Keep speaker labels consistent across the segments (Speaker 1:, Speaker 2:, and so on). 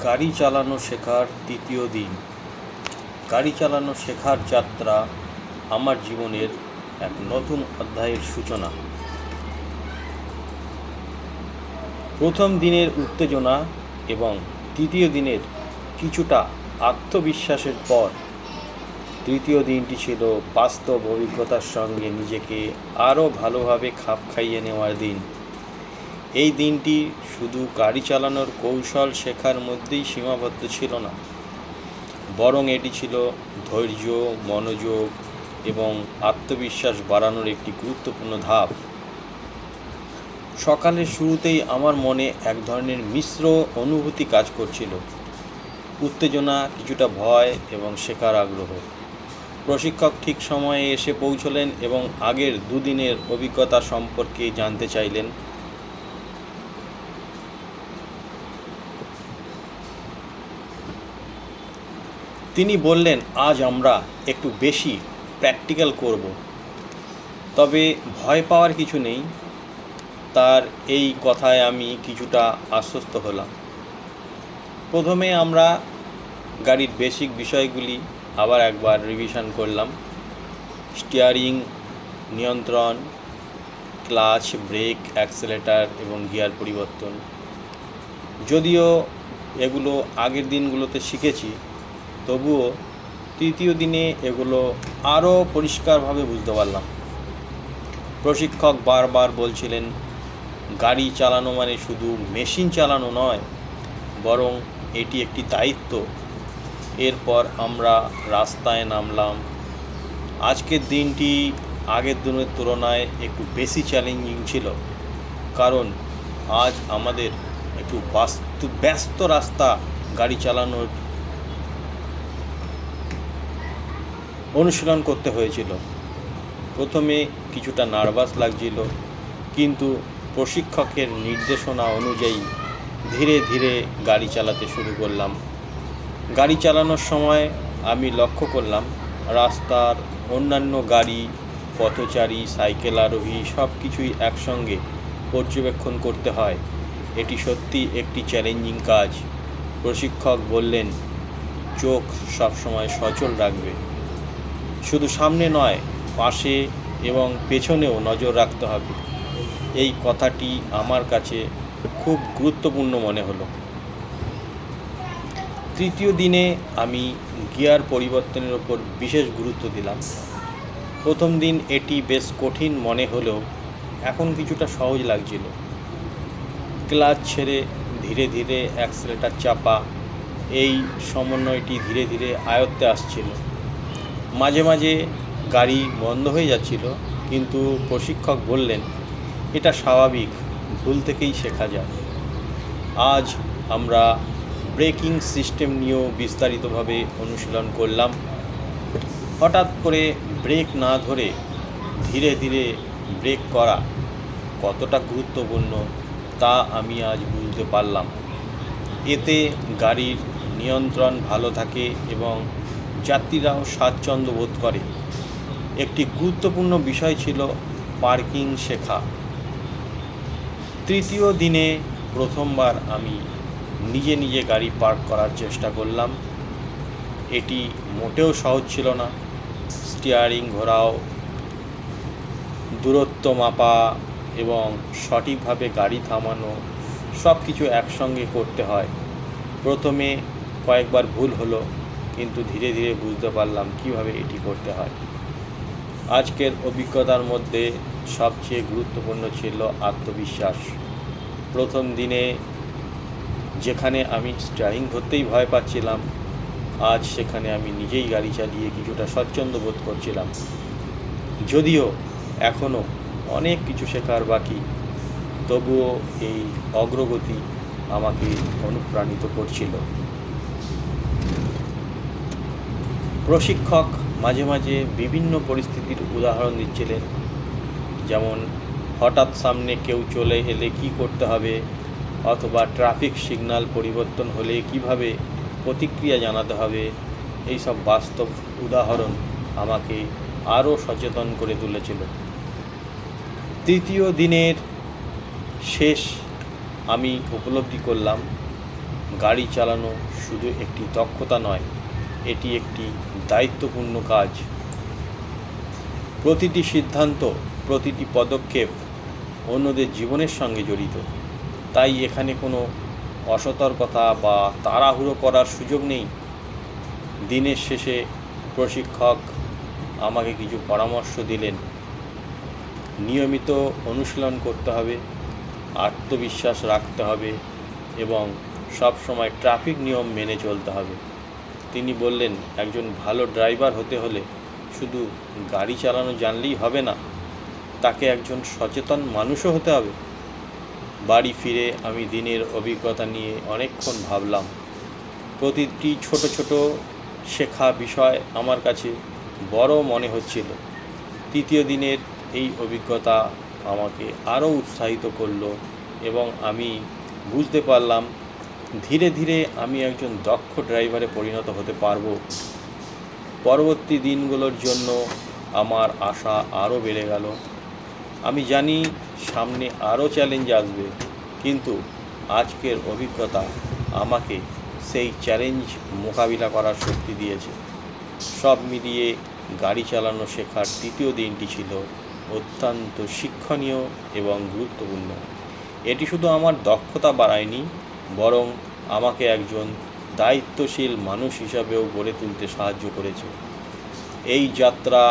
Speaker 1: গাড়ি চালানো শেখার তৃতীয় দিন। গাড়ি চালানো শেখার যাত্রা আমার জীবনের এক নতুন অধ্যায়ের সূচনা। প্রথম দিনের উত্তেজনা এবং তৃতীয় দিনের কিছুটা আত্মবিশ্বাসের পর তৃতীয় দিনটি ছিল বাস্তব অভিজ্ঞতার সঙ্গে নিজেকে আরও ভালোভাবে খাপ খাইয়ে নেওয়ার দিন। এই দিনটি শুধু গাড়ি চালানোর কৌশল শেখার মধ্যেই সীমাবদ্ধ ছিল না, বরং এটি ছিল ধৈর্য, মনোযোগ এবং আত্মবিশ্বাস বাড়ানোর একটি গুরুত্বপূর্ণ ধাপ। সকালের শুরুতেই আমার মনে এক ধরনের মিশ্র অনুভূতি কাজ করছিল, উত্তেজনা, কিছুটা ভয় এবং শেখার আগ্রহ। প্রশিক্ষক ঠিক সময়ে এসে পৌঁছলেন এবং আগের দুদিনের অভিজ্ঞতা সম্পর্কে জানতে চাইলেন। তিনি বললেন, আজ আমরা একটু বেশি প্র্যাকটিক্যাল করব, তবে ভয় পাওয়ার কিছু নেই। তার এই কথায় আমি কিছুটা আশ্বস্ত হলাম। প্রথমে আমরা গাড়ির বেসিক বিষয়গুলি আবার একবার রিভিশন করলাম। স্টিয়ারিং, নিয়ন্ত্রণ, ক্লাচ, ব্রেক, অ্যাক্সেলেটার এবং গিয়ার পরিবর্তন। যদিও এগুলো আগের দিনগুলোতে শিখেছি, তবুও তৃতীয় দিনে এগুলো আরও পরিষ্কারভাবে বুঝতে পারলাম। প্রশিক্ষক বারবার বলছিলেন, গাড়ি চালানো মানে শুধু মেশিন চালানো নয়, বরং এটি একটি দায়িত্ব। এরপর আমরা রাস্তায় নামলাম। আজকের দিনটি আগের দিনের তুলনায় একটু বেশি চ্যালেঞ্জিং ছিল, কারণ আজ আমাদের একটু ব্যস্ত রাস্তা গাড়ি চালানোর অনুশীলন করতে হয়েছিল। প্রথমে কিছুটা নার্ভাস লাগছিল, কিন্তু প্রশিক্ষকের নির্দেশনা অনুযায়ী ধীরে ধীরে গাড়ি চালাতে শুরু করলাম। গাড়ি চালানোর সময় আমি লক্ষ্য করলাম রাস্তার অন্যান্য গাড়ি, পথচারী, সাইকেল আরোহী সব কিছুই একসঙ্গে পর্যবেক্ষণ করতে হয়। এটি সত্যি একটি চ্যালেঞ্জিং কাজ। প্রশিক্ষক বললেন, চোখ সবসময় সচল রাখবে, শুধু সামনে নয়, পাশে এবং পেছনেও নজর রাখতে হবে। এই কথাটি আমার কাছে খুব গুরুত্বপূর্ণ মনে হলো। তৃতীয় দিনে আমি গিয়ার পরিবর্তনের ওপর বিশেষ গুরুত্ব দিলাম। প্রথম দিন এটি বেশ কঠিন মনে হলেও এখন কিছুটা সহজ লাগছিল। ক্লাচ ছেড়ে ধীরে ধীরে অ্যাক্সেলেটার চাপা, এই সমন্বয়টি ধীরে ধীরে আয়ত্তে আসছিল। মাঝে মাঝে গাড়ি বন্ধ হয়ে যাচ্ছিল, কিন্তু প্রশিক্ষক বললেন, এটা স্বাভাবিক, ভুল থেকেই শেখা যায়। আজ আমরা ব্রেকিং সিস্টেম নিয়েও বিস্তারিতভাবে অনুশীলন করলাম। হঠাৎ করে ব্রেক না ধরে ধীরে ধীরে ব্রেক করা কতটা গুরুত্বপূর্ণ তা আমি আজ বুঝতে পারলাম। এতে গাড়ির নিয়ন্ত্রণ ভালো থাকে এবং যাত্রীরাও স্বাচ্ছন্দ্য বোধ করে। একটি গুরুত্বপূর্ণ বিষয় ছিল পার্কিং শেখা। তৃতীয় দিনে প্রথমবার আমি নিজে নিজে গাড়ি পার্ক করার চেষ্টা করলাম। এটি মোটেও সহজ ছিল না। স্টিয়ারিং ঘোরাও, দূরত্ব মাপা এবং সঠিকভাবে গাড়ি থামানো সব কিছু একসঙ্গে করতে হয়। প্রথমে কয়েকবার ভুল হলো, কিন্তু ধীরে ধীরে বুঝতে পারলাম কীভাবে এটি করতে হয়। আজকের অভিজ্ঞতার মধ্যে সবচেয়ে গুরুত্বপূর্ণ ছিল আত্মবিশ্বাস। প্রথম দিনে যেখানে আমি স্টিয়ারিং ধরতেই ভয় পাচ্ছিলাম, আজ সেখানে আমি নিজেই গাড়ি চালিয়ে কিছুটা স্বচ্ছন্দ বোধ করছিলাম। যদিও এখনও অনেক কিছু শেখার বাকি, তবুও এই অগ্রগতি আমাকে অনুপ্রাণিত করছিল। প্রশিক্ষক মাঝে মাঝে বিভিন্ন পরিস্থিতির উদাহরণ দিচ্ছিলেন, যেমন হঠাৎ সামনে কেউ চলে এলে কী করতে হবে, অথবা ট্রাফিক সিগন্যাল পরিবর্তন হলে কিভাবে প্রতিক্রিয়া জানাতে হবে। এইসব বাস্তব উদাহরণ আমাকে আরও সচেতন করে তুলেছিল। তৃতীয় দিনের শেষ আমি উপলব্ধি করলাম, গাড়ি চালানো শুধু একটি দক্ষতা নয়, এটি একটি দায়িত্বপূর্ণ কাজ। প্রতিটি সিদ্ধান্ত, প্রতিটি পদক্ষেপ অন্যদের জীবনের সঙ্গে জড়িত। তাই এখানে কোনো অসতর্কতা বা তাড়াহুড়ো করার সুযোগ নেই। দিনের শেষে প্রশিক্ষক আমাকে কিছু পরামর্শ দিলেন। নিয়মিত অনুশীলন করতে হবে, আত্মবিশ্বাস রাখতে হবে এবং সবসময় ট্রাফিক নিয়ম মেনে চলতে হবে। তিনি বললেন, একজন ভালো ড্রাইভার হতে হলে শুধু গাড়ি চালানো জানলেই হবে না, তাকে একজন সচেতন মানুষও হতে হবে। বাড়ি ফিরে আমি দিনের অভিজ্ঞতা নিয়ে অনেকক্ষণ ভাবলাম। প্রতিটি ছোট ছোট শেখা বিষয় আমার কাছে বড় মনে হচ্ছিল। তৃতীয় দিনের এই অভিজ্ঞতা আমাকে আরও উৎসাহিত করলো এবং আমি বুঝতে পারলাম ধীরে ধীরে আমি একজন দক্ষ ড্রাইভারে পরিণত হতে পারবো। পরবর্তী দিনগুলোর জন্য আমার আশা আরও বেড়ে গেল। আমি জানি সামনে আরও চ্যালেঞ্জ আসবে, কিন্তু আজকের অভিজ্ঞতা আমাকে সেই চ্যালেঞ্জ মোকাবিলা করার শক্তি দিয়েছে। সব মিলিয়ে গাড়ি চালানো শেখার তৃতীয় দিনটি ছিল অত্যন্ত শিক্ষণীয় এবং গুরুত্বপূর্ণ। এটি শুধু আমার দক্ষতা বাড়ায়নি, বরং আমাকে একজন দায়িত্বশীল মানুষ হিসাবেও গড়ে তুলতে সাহায্য করেছে। এই যাত্রা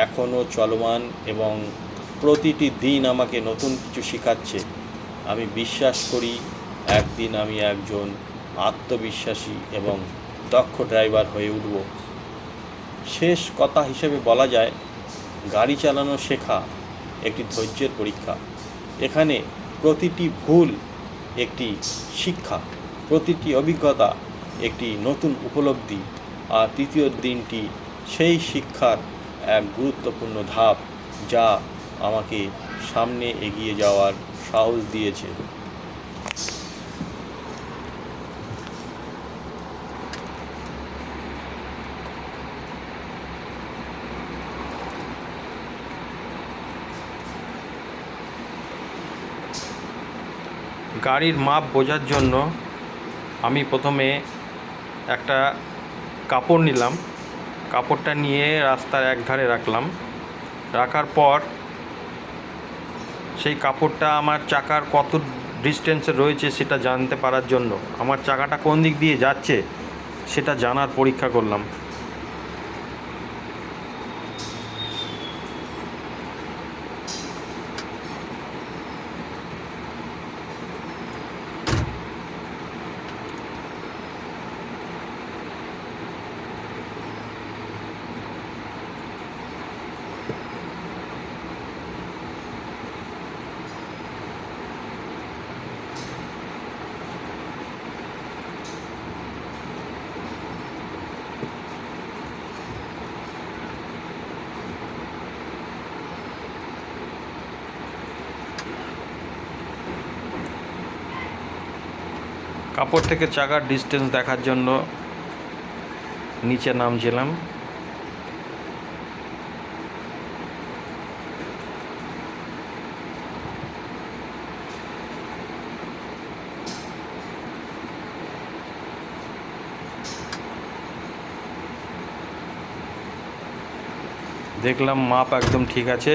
Speaker 1: এখনও চলমান এবং প্রতিটি দিন আমাকে নতুন কিছু শেখাচ্ছে। আমি বিশ্বাস করি একদিন আমি একজন আত্মবিশ্বাসী এবং দক্ষ ড্রাইভার হয়ে উঠব। শেষ কথা হিসেবে বলা যায়, গাড়ি চালানো শেখা একটি ধৈর্যের পরীক্ষা। এখানে প্রতিটি ভুল একটি শিক্ষা, প্রতিটি অভিজ্ঞতা একটি নতুন উপলব্ধি, আর তৃতীয় দিনটি সেই শিক্ষার এক গুরুত্বপূর্ণ ধাপ যা আমাকে সামনে এগিয়ে যাওয়ার সাহস দিয়েছে। গাড়ির মাপ বোঝার জন্য আমি প্রথমে একটা কাপড় নিলাম। কাপড়টা নিয়ে রাস্তার একধারে রাখলাম। রাখার পর সেই কাপড়টা আমার চাকার কত ডিস্টেন্সে রয়েছে সেটা জানতে পারার জন্য, আমার চাকাটা কোন দিক দিয়ে যাচ্ছে সেটা জানার পরীক্ষা করলাম। কাপড় থেকে চাকার ডিস্টেন্স দেখার জন্য নিচে নামছিলাম। দেখলাম মাপ একদম ঠিক আছে।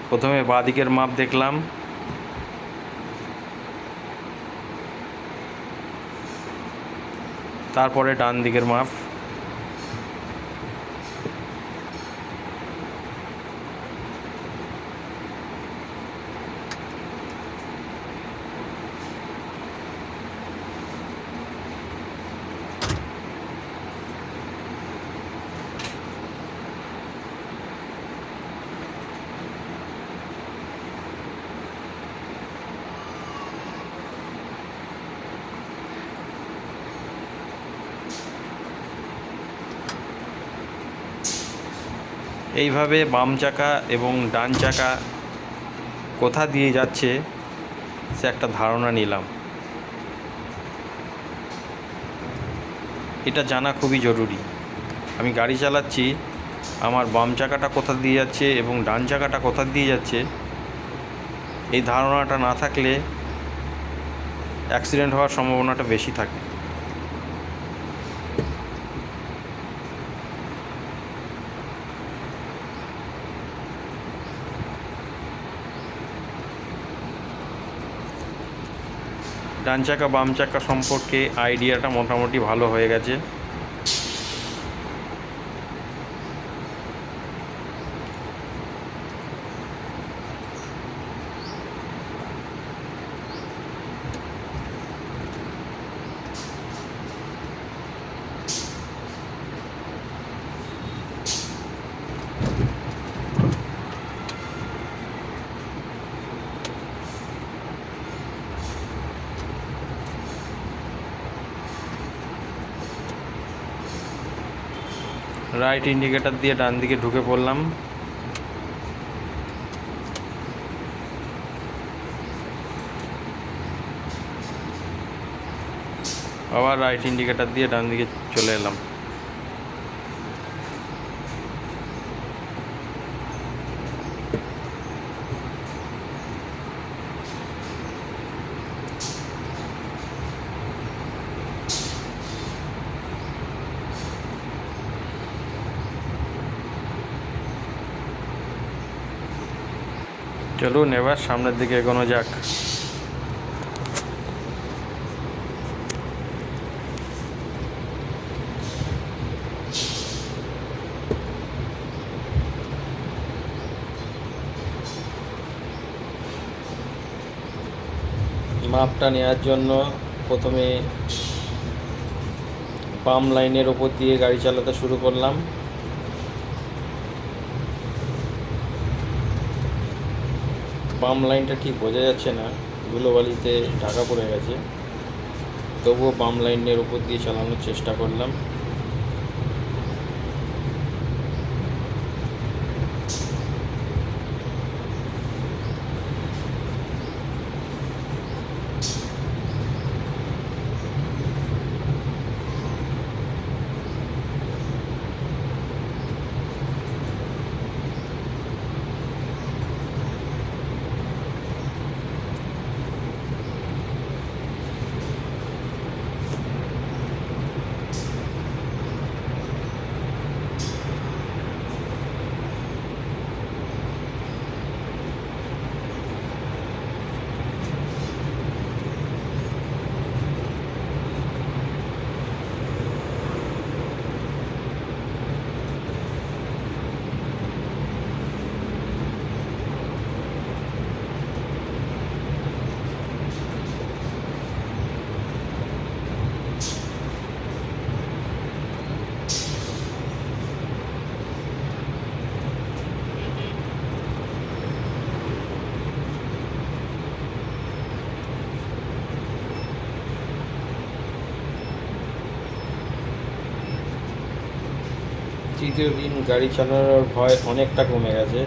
Speaker 1: প্রথমে বাঁ দিকের মাপ দেখলাম, তারপরে ডান দিকের মাপ। এইভাবে বাম চাকা এবং ডান চাকা কোথা দিয়ে যাচ্ছে সে একটা ধারণা নিলাম। এটা জানা খুবই জরুরি। আমি গাড়ি চালাচ্ছি, আমার বাম চাকাটা কোথা দিয়ে যাচ্ছে এবং ডান চাকাটা কোথা দিয়ে যাচ্ছে এই ধারণাটা না থাকলে অ্যাক্সিডেন্ট হওয়ার সম্ভাবনাটা বেশি থাকে। ডান চাকা বাম চাকা সম্পর্কে আইডিয়াটা মোটামুটি ভালো হয়ে গেছে। রাইট ইন্ডিকেটার দিয়ে ডান দিকে ঢুকে পড়লাম। আবার রাইট ইন্ডিকেটার দিয়ে ডান দিকে চলে এলাম। চলুন এবার সামনের দিকে এগোনো যাক। মাপটা নেওয়ার জন্য প্রথমে পাম্প লাইনের ওপর দিয়ে গাড়ি চালাতে শুরু করলাম। পাম্প লাইনটা ঠিক বোঝা যাচ্ছে না, ধুলোবালিতে ঢাকা পড়ে গেছে, তবুও পাম্প লাইনের ওপর দিয়ে চালানোর চেষ্টা করলাম। তৃতীয় দিন গাড়ি চালানোর ভয় অনেকটা কমে গেছে।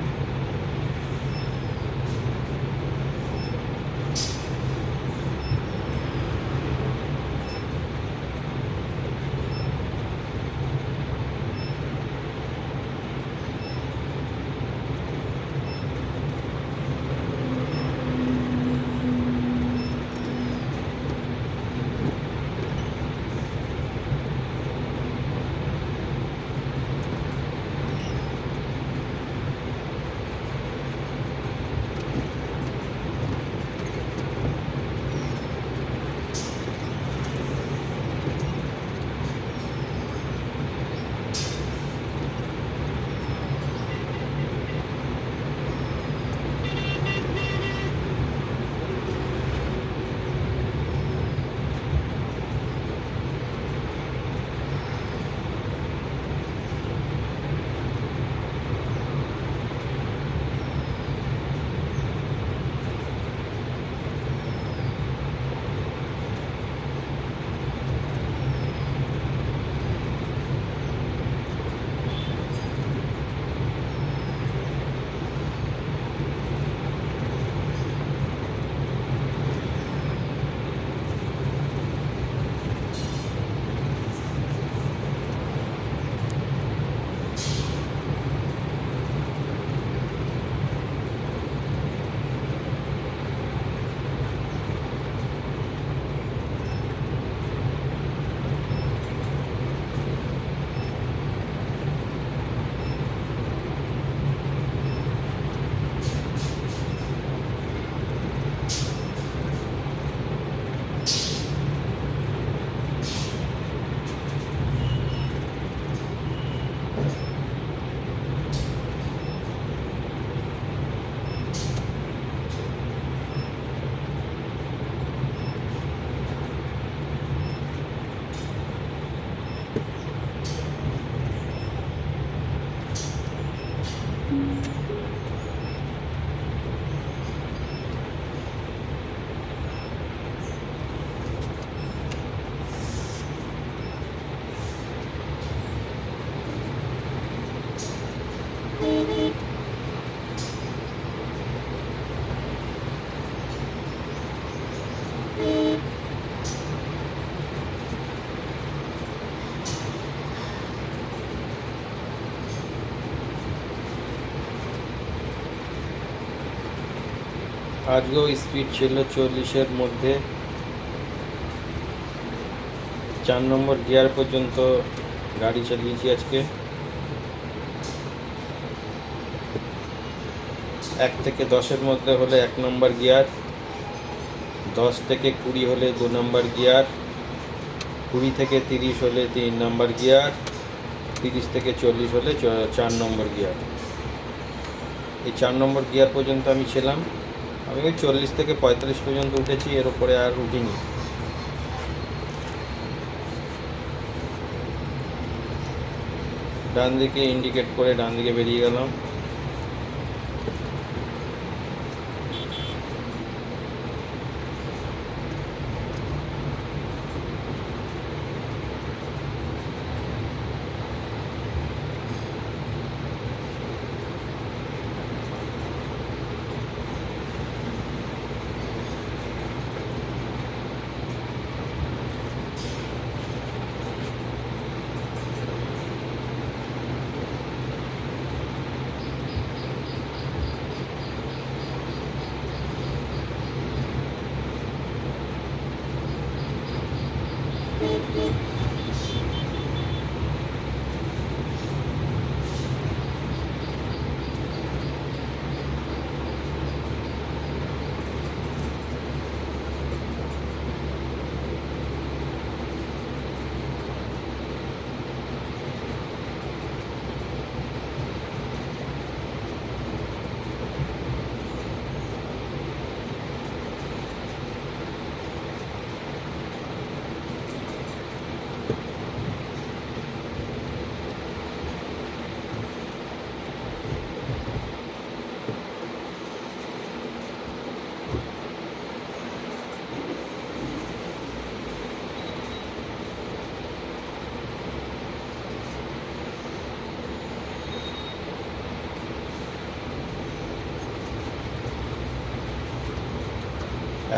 Speaker 1: আজকেও স্পিড ছিল 40-এর মধ্যে। 4 নম্বর গিয়ার পর্যন্ত গাড়ি চালিয়েছি আজকে। 1 থেকে 10-এর মধ্যে হলে 1 নম্বর গিয়ার, 10 থেকে 20 হলে 2 নম্বর গিয়ার, 20 থেকে 30 হলে 3 নম্বর গিয়ার, 30 থেকে 40 হলে 4 নম্বর গিয়ার। এই 4 নম্বর গিয়ার পর্যন্ত আমি ছিলাম। আমি ওই 40 থেকে 45 পর্যন্ত উঠেছি, এর উপরে আর উঠিনি। ডান দিকে ইন্ডিকেট করে ডান দিকে বেরিয়ে গেলাম।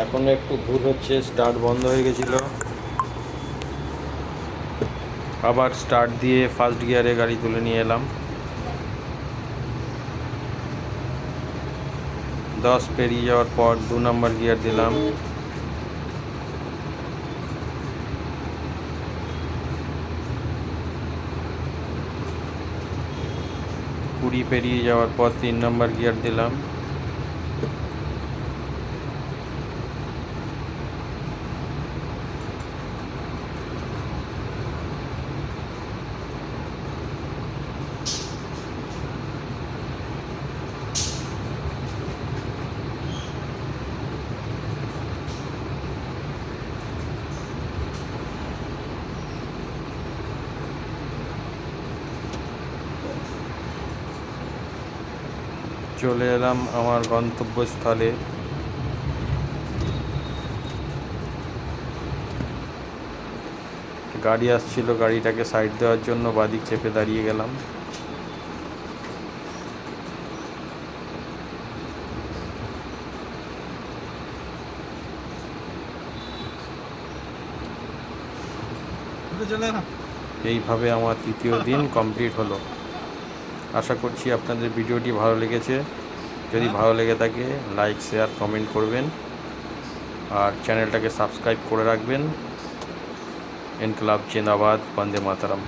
Speaker 1: এখনো একটু ভুল হচ্ছে, স্টার্ট বন্ধ হয়ে গেছিল। আবার স্টার্ট দিয়ে ফার্স্ট গিয়ারে গাড়ি তুলে নিয়ে এলাম। 10 পেরিয়ে যাওয়ার পর 2 নম্বর গিয়ার দিলাম। কুড়ি পেরিয়ে যাওয়ার পর 3 নম্বর গিয়ার দিলাম। চলে এলাম আমার গন্তব্যস্থলে। গাড়ি আসছিল, গাড়িটাকে সাইড দেওয়ার জন্য বাদিক চেপে দাঁড়িয়ে গেলাম। এইভাবে আমার 3য় দিন কমপ্লিট হলো। আশা করছি আপনাদের ভিডিওটি ভালো লেগেছে। যদি ভালো লেগে থাকে লাইক, শেয়ার, কমেন্ট করবেন আর চ্যানেলটাকে সাবস্ক্রাইব করে রাখবেন। ইনকলাব জিন্দাবাদ, বন্দে মাতরম।